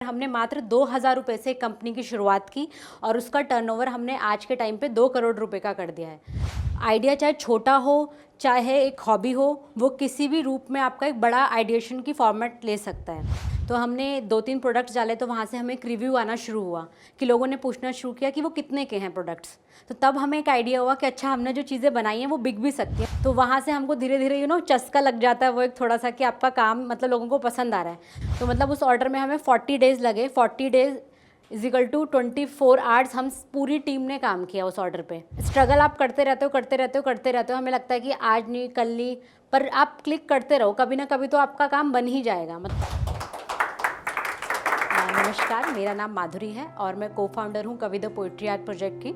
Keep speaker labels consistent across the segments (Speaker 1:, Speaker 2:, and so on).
Speaker 1: हमने मात्र 2,000 रुपये से कंपनी की शुरुआत की और उसका टर्नओवर हमने आज के टाइम पे 2 करोड़ रुपए का कर दिया है। आइडिया चाहे छोटा हो चाहे एक हॉबी हो, वो किसी भी रूप में आपका एक बड़ा आइडिएशन की फॉर्मेट ले सकता है। तो हमने 2-3 प्रोडक्ट्स डाले तो वहाँ से हमें एक रिव्यू आना शुरू हुआ कि लोगों ने पूछना शुरू किया कि वो कितने के हैं प्रोडक्ट्स। तो तब हमें एक आइडिया हुआ कि अच्छा, हमने जो चीज़ें बनाई हैं वो बिक भी सकती हैं। तो वहाँ से हमको धीरे धीरे चस्का लग जाता है वो एक थोड़ा सा कि आपका काम मतलब लोगों को पसंद आ रहा है। तो मतलब उस ऑर्डर में हमें 40 डेज़ लगे। 40 डेज़ इजिकल टू 24 आवर्स हम पूरी टीम ने काम किया उस ऑर्डर पे। स्ट्रगल आप करते रहते हो। हमें लगता है कि आज नहीं कल नहीं, पर आप क्लिक करते रहो, कभी ना कभी तो आपका काम बन ही जाएगा। नमस्कार, मेरा नाम माधुरी है और मैं को फाउंडर हूँ कवि द पोइट्री आर्ट प्रोजेक्ट की।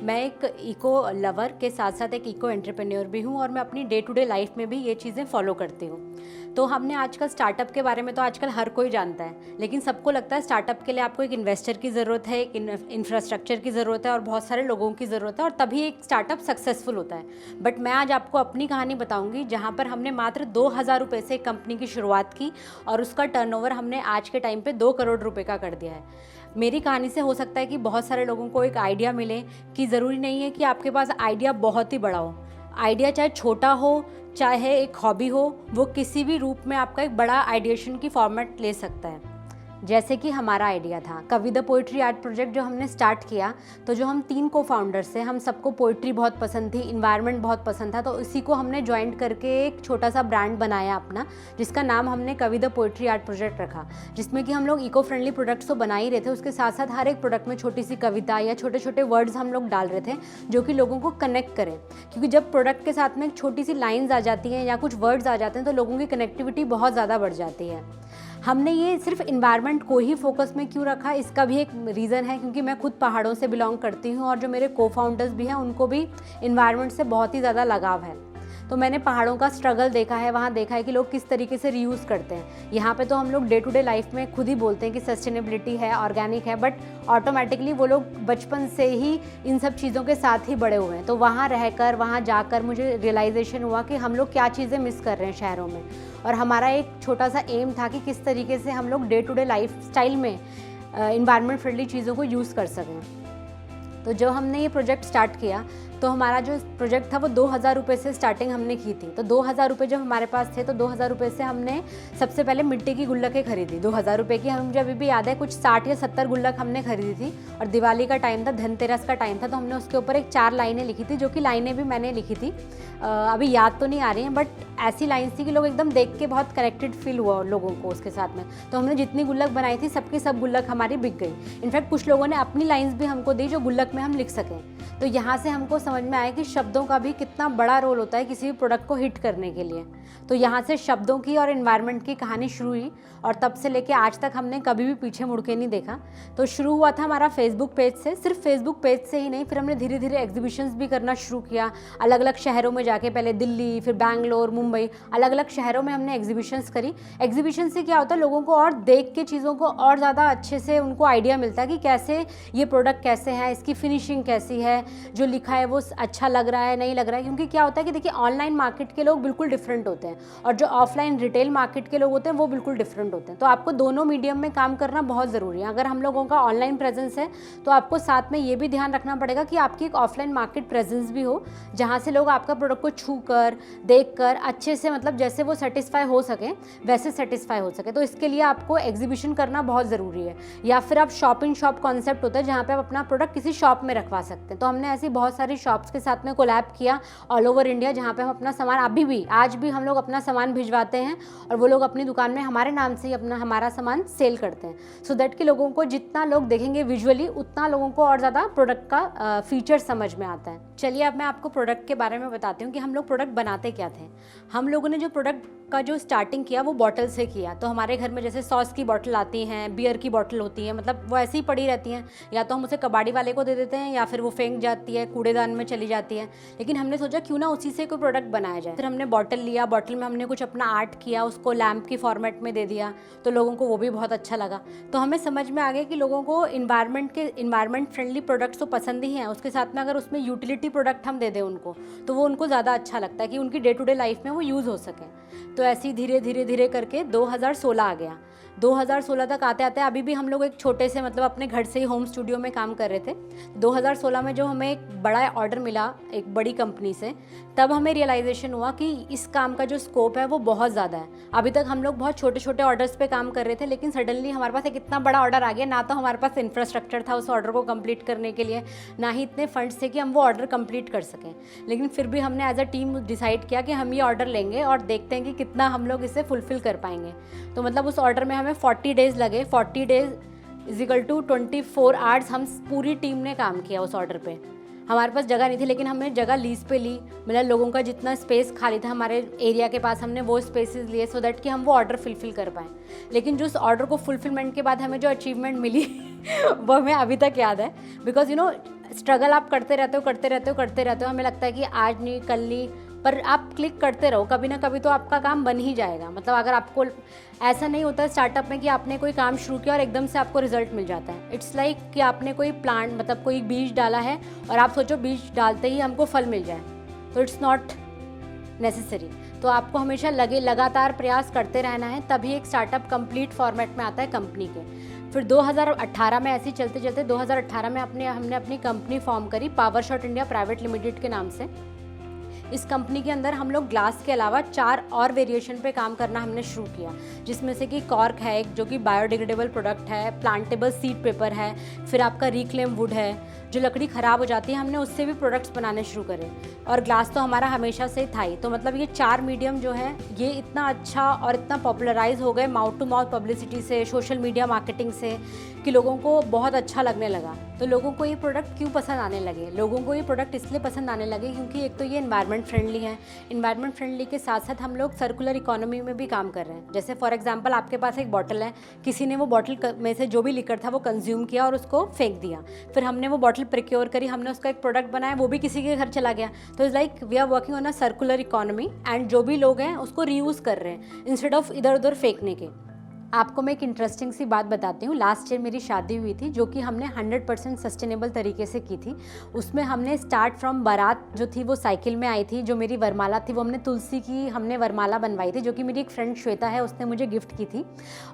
Speaker 1: मैं एक इको लवर के साथ साथ एक इको एंटरप्रेन्योर भी हूँ और मैं अपनी डे टू डे लाइफ में भी ये चीज़ें फॉलो करती हूँ। तो हमने आजकल स्टार्टअप के बारे में तो आजकल हर कोई जानता है, लेकिन सबको लगता है स्टार्टअप के लिए आपको एक इन्वेस्टर की ज़रूरत है, एक इंफ्रास्ट्रक्चर की ज़रूरत है और बहुत सारे लोगों की ज़रूरत है और तभी एक स्टार्टअप सक्सेसफुल होता है। बट मैं आज आपको अपनी कहानी बताऊँगी जहाँ पर हमने मात्र 2,000 रुपये से कंपनी की शुरुआत की और उसका टर्नओवर हमने आज के टाइम पे 2 करोड़ रुपए का कर दिया है। मेरी कहानी से हो सकता है कि बहुत सारे लोगों को एक आइडिया मिले कि ज़रूरी नहीं है कि आपके पास आइडिया बहुत ही बड़ा हो। आइडिया चाहे छोटा हो चाहे एक हॉबी हो, वो किसी भी रूप में आपका एक बड़ा आइडिएशन की फॉर्मेट ले सकता है। जैसे कि हमारा आइडिया था कवि द पोइट्री आर्ट प्रोजेक्ट जो हमने स्टार्ट किया, तो जो हम 3 को फाउंडर्स थे, हम सबको पोइट्री बहुत पसंद थी, इन्वायरमेंट बहुत पसंद था, तो इसी को हमने ज्वाइंट करके एक छोटा सा ब्रांड बनाया अपना, जिसका नाम हमने कवि द पोइट्री आर्ट प्रोजेक्ट रखा। जिसमें कि हम लोग इको फ्रेंडली प्रोडक्ट्स तो बना ही रहे थे, उसके साथ साथ हर एक प्रोडक्ट में छोटी सी कविता या छोटे छोटे वर्ड्स हम लोग डाल रहे थे जो कि लोगों को कनेक्ट करें। क्योंकि जब प्रोडक्ट के साथ में एक छोटी सी लाइन्स आ जाती हैं या कुछ वर्ड्स आ जाते हैं तो लोगों की कनेक्टिविटी बहुत ज़्यादा बढ़ जाती है। हमने ये सिर्फ इन्वायरमेंट को ही फोकस में क्यों रखा, इसका भी एक रीज़न है, क्योंकि मैं खुद पहाड़ों से बिलोंग करती हूँ और जो मेरे को फाउंडर्स भी हैं उनको भी इन्वायरमेंट से बहुत ही ज़्यादा लगाव है। तो मैंने पहाड़ों का स्ट्रगल देखा है, वहाँ देखा है कि लोग किस तरीके से रीयूज़ करते हैं। यहाँ पे तो हम लोग डे टू डे लाइफ में खुद ही बोलते हैं कि सस्टेनेबिलिटी है, ऑर्गेनिक है, बट ऑटोमेटिकली वो लोग बचपन से ही इन सब चीज़ों के साथ ही बड़े हुए हैं। तो वहाँ रहकर, वहाँ जाकर मुझे रियलाइजेशन हुआ कि हम लोग क्या चीज़ें मिस कर रहे हैं शहरों में। और हमारा एक छोटा सा एम था कि किस तरीके से हम लोग day to day life style में इन्वायरमेंट फ्रेंडली चीज़ों को यूज़ कर सकें। तो जब हमने ये प्रोजेक्ट स्टार्ट किया तो हमारा जो प्रोजेक्ट था वो 2,000 रुपये से स्टार्टिंग हमने की थी। तो 2,000 रुपये जब हमारे पास थे तो 2,000 रुपये से हमने सबसे पहले मिट्टी की गुल्लकें खरीदी। 2,000 रुपये की, हम मुझे अभी भी याद है, कुछ 60 या 70 गुल्लक हमने खरीदी थी। और दिवाली का टाइम था, धनतेरस का टाइम था, तो हमने उसके ऊपर एक 4 लाइनें लिखी थी, जो कि लाइनें भी मैंने लिखी थी। अभी याद तो नहीं आ रही हैं, बट ऐसी लाइन्स थी कि लोग एकदम देख के बहुत कनेक्टेड फील हुआ लोगों को उसके साथ में। तो हमने जितनी गुल्लक बनाई थी सबकी सब गुल्लक हमारी बिक गई। इनफैक्ट कुछ लोगों ने अपनी लाइन्स भी हमको दी जो गुल्लक में हम लिख सकें। तो यहाँ से हमको समझ में आया कि शब्दों का भी कितना बड़ा रोल होता है किसी भी प्रोडक्ट को हिट करने के लिए। तो यहाँ से शब्दों की और एनवायरनमेंट की कहानी शुरू हुई और तब से लेके आज तक हमने कभी भी पीछे मुड़ के नहीं देखा। तो शुरू हुआ था हमारा फेसबुक पेज से, सिर्फ फेसबुक पेज से ही नहीं, फिर हमने धीरे धीरे एग्जीबिशंस भी करना शुरू किया। अलग अलग शहरों में जाके, पहले दिल्ली, फिर बैंगलोर, मुंबई, अलग अलग शहरों में हमने एग्जीबिशंस करी। एग्जीबिशन से क्या होता है, लोगों को और देख के चीज़ों को और ज़्यादा अच्छे से उनको आइडिया मिलता है कि कैसे ये प्रोडक्ट कैसे है, इसकी फिनिशिंग कैसी है, जो लिखा है वो अच्छा लग रहा है नहीं लग रहा है। क्योंकि क्या होता है कि देखिए, ऑनलाइन मार्केट के लोग बिल्कुल डिफरेंट होते हैं और जो ऑफलाइन रिटेल मार्केट के लोग होते हैं वो बिल्कुल डिफरेंट होते हैं। तो आपको दोनों मीडियम में काम करना बहुत ज़रूरी है। अगर हम लोगों का ऑनलाइन प्रेजेंस है तो आपको साथ में ये भी ध्यान रखना पड़ेगा कि आपकी एक ऑफलाइन मार्केट प्रेजेंस भी हो, जहाँ से लोग आपका प्रोडक्ट को छू कर, देख कर, अच्छे से, मतलब जैसे वो सेटिस्फाई हो सके वैसे सेटिस्फाई हो सके। तो इसके लिए आपको एग्जीबिशन करना बहुत ज़रूरी है, या फिर आप शॉप इन शॉप कॉन्सेप्ट होता है जहाँ पे आप अपना प्रोडक्ट किसी शॉप में रखवा सकते हैं। तो हमने ऐसी बहुत सारी शॉप्स के साथ में कोलैब किया ऑल ओवर इंडिया, जहाँ पे हम अपना सामान अभी भी, आज भी हम लोग अपना सामान भिजवाते हैं और वो लोग अपनी दुकान में हमारे नाम से ही हमारा सामान सेल करते हैं। सो दैट कि लोगों को, जितना लोग देखेंगे विजुअली, उतना लोगों को और ज़्यादा प्रोडक्ट का फीचर समझ में आता है। चलिए अब मैं आपको प्रोडक्ट के बारे में बताती हूँ कि हम लोग प्रोडक्ट बनाते क्या थे। हम लोगों ने जो प्रोडक्ट का जो स्टार्टिंग किया वो बॉटल से किया। तो हमारे घर में जैसे सॉस की बॉटल आती हैं, बियर की बॉटल होती है, मतलब वो ऐसे ही पड़ी रहती हैं, या तो हम उसे कबाड़ी वाले को दे देते हैं या फिर वो फेंक जाती है, कूड़ेदान में चली जाती है। लेकिन हमने सोचा क्यों ना उसी से कोई प्रोडक्ट बनाया जाए। फिर हमने बॉटल लिया, बॉटल में हमने कुछ अपना आर्ट किया, उसको लैम्प की फॉर्मेट में दे दिया, तो लोगों को वो भी बहुत अच्छा लगा। तो हमें समझ में आ गया कि लोगों को इन्वायरमेंट फ्रेंडली प्रोडक्ट्स तो पसंद ही हैं, उसके साथ में अगर उसमें यूटिलिटी प्रोडक्ट हम दे दें उनको, तो वो उनको ज़्यादा अच्छा लगता है कि उनकी डे टू डे लाइफ में वो यूज़ हो सके। तो ऐसे ही धीरे धीरे धीरे करके 2016 आ गया। 2016 तक आते आते अभी भी हम लोग एक छोटे से मतलब अपने घर से ही होम स्टूडियो में काम कर रहे थे। 2016 में जो हमें एक बड़ा ऑर्डर मिला एक बड़ी कंपनी से, तब हमें रियलाइजेशन हुआ कि इस काम का जो स्कोप है वो बहुत ज़्यादा है। अभी तक हम लोग बहुत छोटे छोटे ऑर्डर्स पे काम कर रहे थे, लेकिन सडनली हमारे पास एक इतना बड़ा ऑर्डर आ गया। ना तो हमारे पास इंफ्रास्ट्रक्चर था उस ऑर्डर को कंप्लीट करने के लिए, ना ही इतने फंड्स थे कि हम वो ऑर्डर कंप्लीट कर सकें। लेकिन फिर भी हमने एज अ टीम डिसाइड किया कि हम ये ऑर्डर लेंगे और देखते हैं कि कितना हम लोग इसे फुलफिल कर पाएंगे। तो मतलब उस ऑर्डर में हमें 40 डेज़ लगे। 40 days is equal to 24 hours हम पूरी टीम ने काम किया उस ऑर्डर पे। हमारे पास जगह नहीं थी, लेकिन हमने जगह लीज पे ली। मतलब लोगों का जितना स्पेस खाली था हमारे एरिया के पास, हमने वो स्पेसेस लिए सो दैट कि हम वो ऑर्डर फुलफिल कर पाएँ। लेकिन जो उस ऑर्डर को फुलफिलमेंट के बाद हमें जो अचीवमेंट मिली वो हमें अभी तक याद है। बिकॉज स्ट्रगल आप करते रहते हो। हमें लगता है कि आज नहीं कल नहीं, पर आप क्लिक करते रहो, कभी ना कभी तो आपका काम बन ही जाएगा। मतलब अगर आपको ऐसा नहीं होता स्टार्टअप में कि आपने कोई काम शुरू किया और एकदम से आपको रिजल्ट मिल जाता है। इट्स लाइक कि आपने कोई प्लांट मतलब कोई बीज डाला है और आप सोचो बीज डालते ही हमको फल मिल जाए, तो इट्स नॉट नेसेसरी। तो आपको हमेशा लगातार प्रयास करते रहना है, तभी एक स्टार्टअप कंप्लीट फॉर्मेट में आता है कंपनी के। फिर 2018 में ऐसे ही चलते चलते 2018 में हमने अपनी कंपनी फॉर्म करी पावरशॉट इंडिया प्राइवेट लिमिटेड के नाम से। इस कंपनी के अंदर हम लोग ग्लास के अलावा 4 और वेरिएशन पे काम करना हमने शुरू किया, जिसमें से कि कॉर्क है एक जो कि बायोडिग्रेडेबल प्रोडक्ट है, प्लांटेबल सीड पेपर है, फिर आपका रिक्लेम वुड है जो लकड़ी ख़राब हो जाती है, हमने उससे भी प्रोडक्ट्स बनाने शुरू करे। और ग्लास तो हमारा हमेशा से था ही। तो मतलब ये 4 मीडियम जो है ये इतना अच्छा और इतना पॉपुलराइज हो गए माउथ टू माउथ पब्लिसिटी से, सोशल मीडिया मार्केटिंग से, कि लोगों को बहुत अच्छा लगने लगा। तो लोगों को ये प्रोडक्ट क्यों पसंद आने लगे? लोगों को ये प्रोडक्ट इसलिए पसंद आने लगे क्योंकि एक तो ये एनवायरनमेंट फ्रेंडली है। एनवायरनमेंट फ्रेंडली के साथ साथ हम लोग सर्कुलर इकोनॉमी में भी काम कर रहे हैं। जैसे फॉर एग्जांपल आपके पास एक बॉटल है, किसी ने वो बॉटल में से जो भी लिक्विड था वो कंज्यूम किया और उसको फेंक दिया, फिर हमने वो बॉटल प्रिक्योर करी, हमने उसका एक प्रोडक्ट बनाया, वो भी किसी के घर चला गया। तो it's like we are working on a circular economy and जो भी लोग हैं उसको रीयूज़ कर रहे हैं इंस्टेड ऑफ इधर उधर फेंकने के। आपको मैं एक इंटरेस्टिंग सी बात बताती हूँ। लास्ट ईयर मेरी शादी हुई थी जो कि हमने 100% सस्टेनेबल तरीके से की थी। उसमें हमने स्टार्ट फ्रॉम बारात जो थी वो साइकिल में आई थी, जो मेरी वरमाला थी वो हमने तुलसी की हमने वरमाला बनवाई थी, जो कि मेरी एक फ्रेंड श्वेता है उसने मुझे गिफ्ट की थी।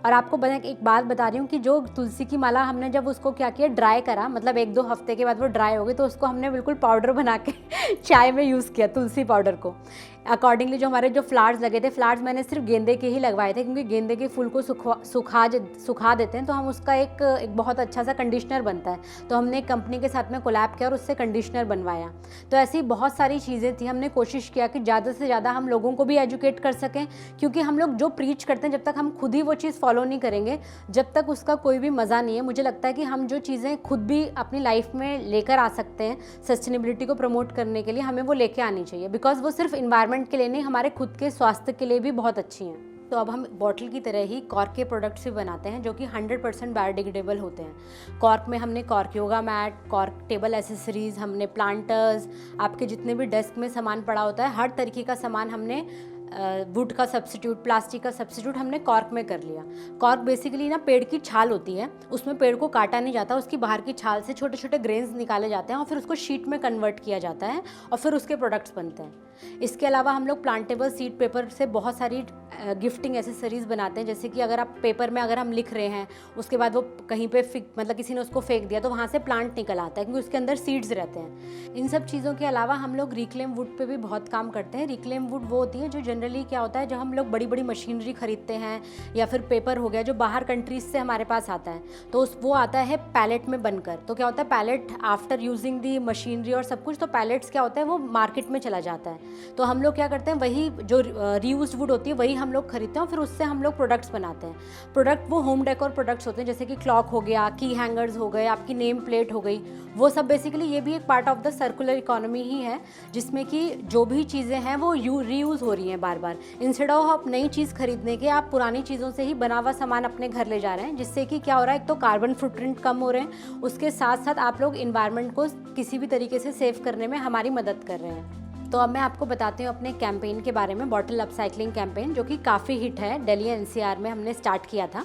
Speaker 1: और आपको एक बात बता रही हूँ कि जो तुलसी की माला हमने जब उसको क्या किया ड्राई करा, मतलब 1-2 हफ्ते के बाद वो ड्राई हो गई, तो उसको हमने बिल्कुल पाउडर बना के चाय में यूज़ किया तुलसी पाउडर को। अकॉर्डिंगली जो हमारे जो फ्लावर्स लगे थे, फ्लावर्स मैंने सिर्फ गेंदे के ही लगवाए थे क्योंकि गेंदे के फूल को सुखा देते हैं तो हम उसका एक बहुत अच्छा सा कंडीशनर बनता है। तो हमने एक कंपनी के साथ में कोलैब किया और उससे कंडीशनर बनवाया। तो ऐसी बहुत सारी चीज़ें थी। हमने कोशिश किया कि ज़्यादा से ज़्यादा हम लोगों को भी एजुकेट कर सकें, क्योंकि हम लोग जो प्रीच करते हैं जब तक हम खुद ही वो चीज़ फॉलो नहीं करेंगे, जब तक उसका कोई भी मज़ा नहीं है। मुझे लगता है कि हम जो चीज़ें खुद भी अपनी लाइफ में लेकर आ सकते हैं सस्टेनेबिलिटी को प्रमोट करने के लिए, हमें वो लेके आनी चाहिए, बिकॉज वो सिर्फ इन्वायरमेंट के लिए नहीं, हमारे खुद के स्वास्थ्य के लिए भी बहुत अच्छी हैं। तो अब हम बॉटल की तरह ही कॉर्क के प्रोडक्ट्स भी बनाते हैं जो कि 100% बायोडिग्रेडेबल होते हैं। कॉर्क में हमने cork yoga mat, cork table accessories, हमने प्लांटर्स, आपके जितने भी डेस्क में सामान पड़ा होता है हर तरीके का सामान हमने वुड का सब्स्टिट्यूट, प्लास्टिक का सब्स्टिट्यूट हमने कॉर्क में कर लिया। कॉर्क बेसिकली ना पेड़ की छाल होती है, उसमें पेड़ को काटा नहीं जाता, उसकी बाहर की छाल से छोटे छोटे ग्रेन्स निकाले जाते हैं और फिर उसको शीट में कन्वर्ट किया जाता है और फिर उसके प्रोडक्ट्स बनते हैं। इसके अलावा हम लोग प्लांटेबल सीड पेपर से बहुत सारी गिफ्टिंग एसेसरीज़ बनाते हैं। जैसे कि अगर आप पेपर में अगर हम लिख रहे हैं, उसके बाद वो कहीं पे मतलब किसी ने उसको फेंक दिया तो वहाँ से प्लांट निकल आता है क्योंकि उसके अंदर सीड्स रहते हैं। इन सब चीज़ों के अलावा हम लोग रिक्लेम वुड पे भी बहुत काम करते हैं। रिक्लेम वुड वो होती है जो जनरली क्या होता है, जब हम लोग बड़ी बड़ी मशीनरी खरीदते हैं या फिर पेपर हो गया जो बाहर कंट्रीज से हमारे पास आता है, तो वो आता है पैलेट में बनकर। तो क्या होता है, pallet after using the machinery और सब कुछ, तो पैलेट्स क्या होता है वो मार्केट में चला जाता है। तो हम लोग क्या करते हैं, वही जो रीयूज्ड वुड होती है वही हम लोग खरीदते हैं और फिर उससे हम लोग प्रोडक्ट्स बनाते हैं। प्रोडक्ट वो होम डेकोर प्रोडक्ट्स होते हैं, जैसे कि क्लॉक हो गया, की हैंगर्स हो गए, आपकी नेम प्लेट हो गई, वो सब बेसिकली ये भी एक part of the circular economy ही है, जिसमें कि जो भी चीज़ें हैं वो रीयूज़ हो रही हैं बार बार। इंस्टेड ऑफ आप नई चीज़ खरीदने के, आप पुरानी चीज़ों से ही बना हुआ सामान अपने घर ले जा रहे हैं, जिससे कि क्या हो रहा है, एक तो कार्बन फुटप्रिंट कम हो रहे हैं, उसके साथ साथ आप लोग इन्वायरमेंट को किसी भी तरीके से सेव करने में हमारी मदद कर रहे हैं। तो अब मैं आपको बताती हूँ अपने कैंपेन के बारे में, बॉटल अपसाइक्लिंग कैंपेन, जो कि काफ़ी हिट है। दिल्ली एनसीआर में हमने स्टार्ट किया था।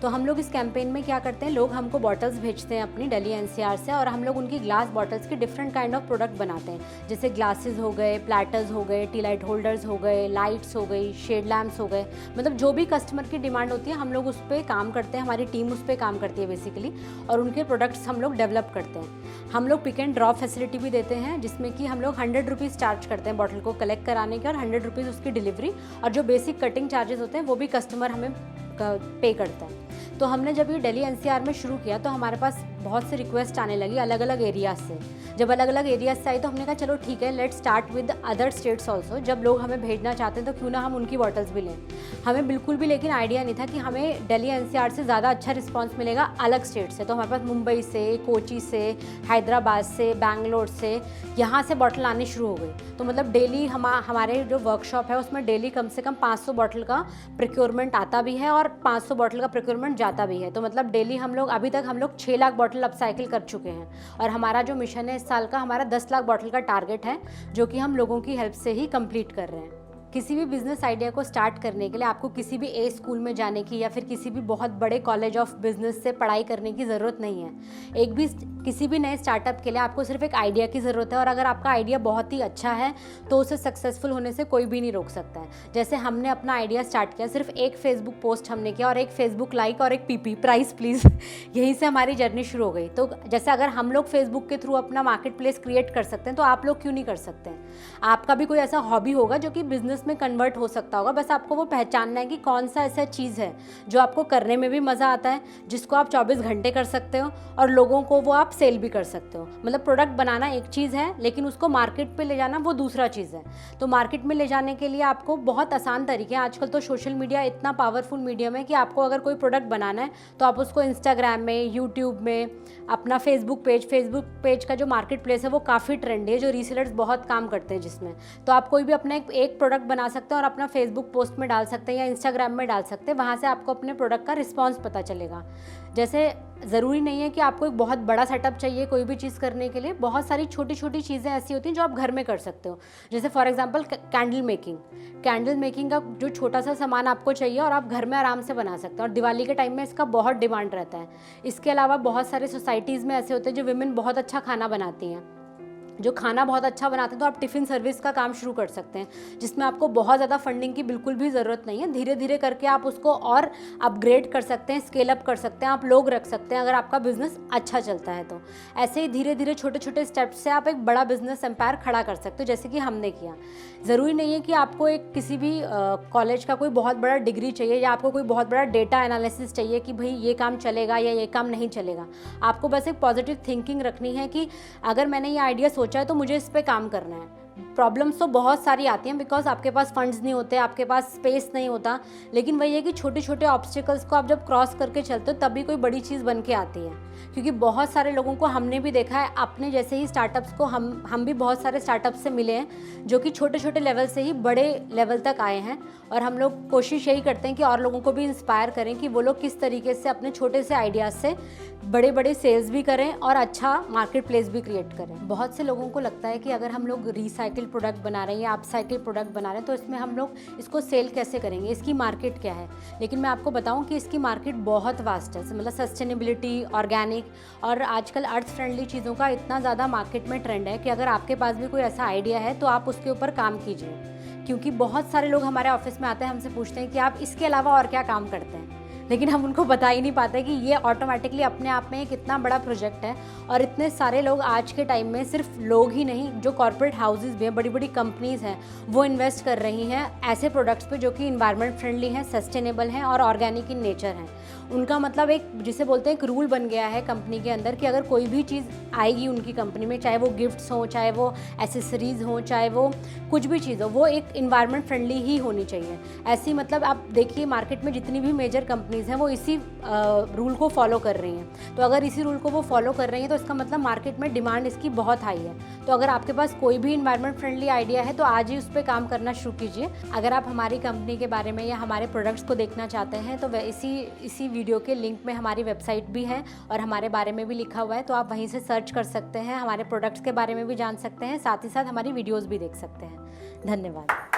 Speaker 1: तो हम लोग इस कैंपेन में क्या करते हैं, लोग हमको बॉटल्स भेजते हैं अपनी दिल्ली एनसीआर से, और हम लोग उनकी ग्लास बॉटल्स की डिफरेंट काइंड ऑफ प्रोडक्ट बनाते हैं, जैसे ग्लासेस हो गए, प्लेटर्स हो गए, टी लाइट होल्डर्स हो गए, लाइट्स हो गई, शेड लैम्प्स हो गए, मतलब जो भी कस्टमर की डिमांड होती है हम लोग उस पर काम करते हैं, हमारी टीम उस पर काम करती है बेसिकली, और उनके प्रोडक्ट्स हम लोग डेवलप करते हैं। हम लोग पिक एंड ड्रॉप फैसिलिटी भी देते हैं, जिसमें कि हम लोग 100 रुपीज़ चार्ज करते हैं बॉटल को कलेक्ट कराने के, और 100 रुपीज़ उसकी डिलीवरी, और जो बेसिक कटिंग चार्जेस होते हैं वो भी कस्टमर हमें पे करता है। तो हमने जब ये दिल्ली एनसीआर में शुरू किया तो हमारे पास बहुत से रिक्वेस्ट आने लगी अलग अलग एरियाज से। जब अलग अलग एरियाज से आई तो हमने कहा चलो ठीक है, let's start with other states also. जब लोग हमें भेजना चाहते हैं तो क्यों ना हम उनकी बॉटल्स भी लें। हमें बिल्कुल भी लेकिन आइडिया नहीं था कि हमें दिल्ली एनसीआर से ज़्यादा अच्छा रिस्पॉन्स मिलेगा अलग स्टेट से। तो हमारे पास मुंबई से, कोची से, हैदराबाद से, बैंगलोर से, यहाँ से बॉटल आनी शुरू हो गई। तो मतलब डेली हमारे जो वर्कशॉप है उसमें डेली कम से कम 500 बॉटल का प्रोक्योरमेंट आता भी है और 500 बॉटल का प्रोक्योरमेंट जाता भी है। तो मतलब डेली हम लोग अभी तक 6 लाख बॉटल अपसाइकिल कर चुके हैं, और हमारा जो मिशन है इस साल का, हमारा 10 लाख बॉटल का टारगेट है, जो कि हम लोगों की हेल्प से ही कंप्लीट कर रहे हैं। किसी भी बिज़नेस आइडिया को स्टार्ट करने के लिए आपको किसी भी ए स्कूल में जाने की या फिर किसी भी बहुत बड़े कॉलेज ऑफ बिजनेस से पढ़ाई करने की ज़रूरत नहीं है। किसी भी नए स्टार्टअप के लिए आपको सिर्फ एक आइडिया की ज़रूरत है, और अगर आपका आइडिया बहुत ही अच्छा है तो उसे सक्सेसफुल होने से कोई भी नहीं रोक सकता है। जैसे हमने अपना आइडिया स्टार्ट किया, सिर्फ एक फेसबुक पोस्ट हमने किया और एक फेसबुक लाइक और एक पीपी प्राइस प्लीज़ यहीं से हमारी जर्नी शुरू हो गई। तो जैसे अगर हम लोग फेसबुक के थ्रू अपना मार्केट प्लेस क्रिएट कर सकते हैं तो आप लोग क्यों नहीं कर सकते हैं। आपका भी कोई ऐसा हॉबी होगा जो कि बिजनेस में कन्वर्ट हो सकता होगा, बस आपको वो पहचानना है कि कौन सा ऐसा चीज़ है जो आपको करने में भी मज़ा आता है, जिसको आप 24 घंटे कर सकते हो और लोगों को वो आप सेल भी कर सकते हो। मतलब प्रोडक्ट बनाना एक चीज़ है, लेकिन उसको मार्केट पे ले जाना वो दूसरा चीज़ है। तो मार्केट में ले जाने के लिए आपको बहुत आसान तरीके हैं। आजकल तो सोशल मीडिया इतना पावरफुल मीडियम है कि आपको अगर कोई प्रोडक्ट बनाना है तो आप उसको इंस्टाग्राम में, यूट्यूब में, अपना फेसबुक पेज का जो मार्केट प्लेस है वो काफ़ी ट्रेंडी है, जो रीसेलर्स बहुत काम करते हैं जिसमें। तो आप कोई भी अपना एक प्रोडक्ट बना सकते हैं और अपना फेसबुक पोस्ट में डाल सकते हैं या इंस्टाग्राम में डाल सकते हैं, वहाँ से आपको अपने प्रोडक्ट का रिस्पॉन्स पता चलेगा। जैसे ज़रूरी नहीं है कि आपको एक बहुत बड़ा सेटअप चाहिए कोई भी चीज़ करने के लिए, बहुत सारी छोटी छोटी चीज़ें ऐसी होती हैं जो आप घर में कर सकते हो। जैसे फॉर एग्जांपल कैंडल मेकिंग का जो छोटा सा सामान आपको चाहिए और आप घर में आराम से बना सकते हो, और दिवाली के टाइम में इसका बहुत डिमांड रहता है। इसके अलावा बहुत सारे सोसाइटीज़ में ऐसे होते हैं जो विमेन बहुत अच्छा खाना बनाती हैं, जो खाना बहुत अच्छा बनाते हैं, तो आप टिफ़िन सर्विस का काम शुरू कर सकते हैं, जिसमें आपको बहुत ज़्यादा फंडिंग की बिल्कुल भी ज़रूरत नहीं है। धीरे धीरे करके आप उसको और अपग्रेड कर सकते हैं, स्केल अप कर सकते हैं, आप लोग रख सकते हैं अगर आपका बिज़नेस अच्छा चलता है तो। ऐसे ही धीरे धीरे छोटे छोटे स्टेप्स से आप एक बड़ा बिज़नेस एम्पायर खड़ा कर सकते हो, जैसे कि हमने किया। ज़रूरी नहीं है कि आपको एक किसी भी कॉलेज का कोई बहुत बड़ा डिग्री चाहिए या आपको कोई बहुत बड़ा डेटा एनालिसिस चाहिए कि भाई ये काम चलेगा या ये काम नहीं चलेगा। आपको बस एक पॉजिटिव थिंकिंग रखनी है कि अगर मैंने ये आइडिया सोचा है तो मुझे इस पे काम करना है। प्रॉब्लम्स तो बहुत सारी आती हैं, बिकॉज आपके पास फंड्स नहीं होते, आपके पास स्पेस नहीं होता, लेकिन वही है कि छोटे छोटे ऑब्स्टिकल्स को आप जब क्रॉस करके चलते हो तभी कोई बड़ी चीज़ बन के आती है। क्योंकि बहुत सारे लोगों को हमने भी देखा है, अपने जैसे ही स्टार्टअप्स को हम भी बहुत सारे स्टार्टअप्स से मिले हैं जो कि छोटे छोटे लेवल से ही बड़े लेवल तक आए हैं, और हम लोग कोशिश यही करते हैं कि और लोगों को भी इंस्पायर करें कि वो लोग किस तरीके से अपने छोटे से आइडियाज़ से बड़े बड़े सेल्स भी करें और अच्छा मार्केट प्लेस भी क्रिएट करें। बहुत से लोगों को लगता है कि अगर हम लोग रिसाइकिल प्रोडक्ट बना रहे हैं या अपसाइकिल प्रोडक्ट बना रहे हैं तो इसमें हम लोग इसको सेल कैसे करेंगे, इसकी मार्केट क्या है। लेकिन मैं आपको बताऊं कि इसकी मार्केट बहुत वास्ट है। मतलब सस्टेनेबिलिटी, ऑर्गेनिक और आजकल अर्थ फ्रेंडली चीज़ों का इतना ज़्यादा मार्केट में ट्रेंड है कि अगर आपके पास भी कोई ऐसा आइडिया है तो आप उसके ऊपर काम कीजिए। क्योंकि बहुत सारे लोग हमारे ऑफिस में आते हैं, हमसे पूछते हैं कि आप इसके अलावा और क्या काम करते हैं, लेकिन हम उनको बता ही नहीं पाते कि ये ऑटोमेटिकली अपने आप में एक इतना बड़ा प्रोजेक्ट है। और इतने सारे लोग आज के टाइम में, सिर्फ लोग ही नहीं, जो कॉर्पोरेट हाउसेस भी हैं, बड़ी बड़ी कंपनीज़ हैं, वो इन्वेस्ट कर रही हैं ऐसे प्रोडक्ट्स पे जो कि इन्वायरमेंट फ्रेंडली हैं, सस्टेनेबल हैं और ऑर्गेनिक इन नेचर हैं। उनका मतलब एक, जिसे बोलते हैं, एक रूल बन गया है कंपनी के अंदर कि अगर कोई भी चीज़ आएगी उनकी कंपनी में, चाहे वो गिफ्ट्स हों, चाहे वो एसेसरीज़ हों, चाहे वो कुछ भी चीज़ हो, वो एक इन्वायरमेंट फ्रेंडली ही होनी चाहिए। ऐसी मतलब आप देखिए मार्केट में जितनी भी मेजर कंपनीज़ हैं वो इसी रूल को फॉलो कर रही हैं। तो अगर इसी रूल को वो फॉलो कर रही हैं तो इसका मतलब मार्केट में डिमांड इसकी बहुत हाई है। तो अगर आपके पास कोई भी इन्वायरमेंट फ्रेंडली आइडिया है तो आज ही उस पर काम करना शुरू कीजिए। अगर आप हमारी कंपनी के बारे में या हमारे प्रोडक्ट्स को देखना चाहते हैं तो इसी वीडियो के लिंक में हमारी वेबसाइट भी है और हमारे बारे में भी लिखा हुआ है, तो आप वहीं से सर्च कर सकते हैं, हमारे प्रोडक्ट्स के बारे में भी जान सकते हैं, साथ ही साथ हमारी वीडियोज़ भी देख सकते हैं। धन्यवाद।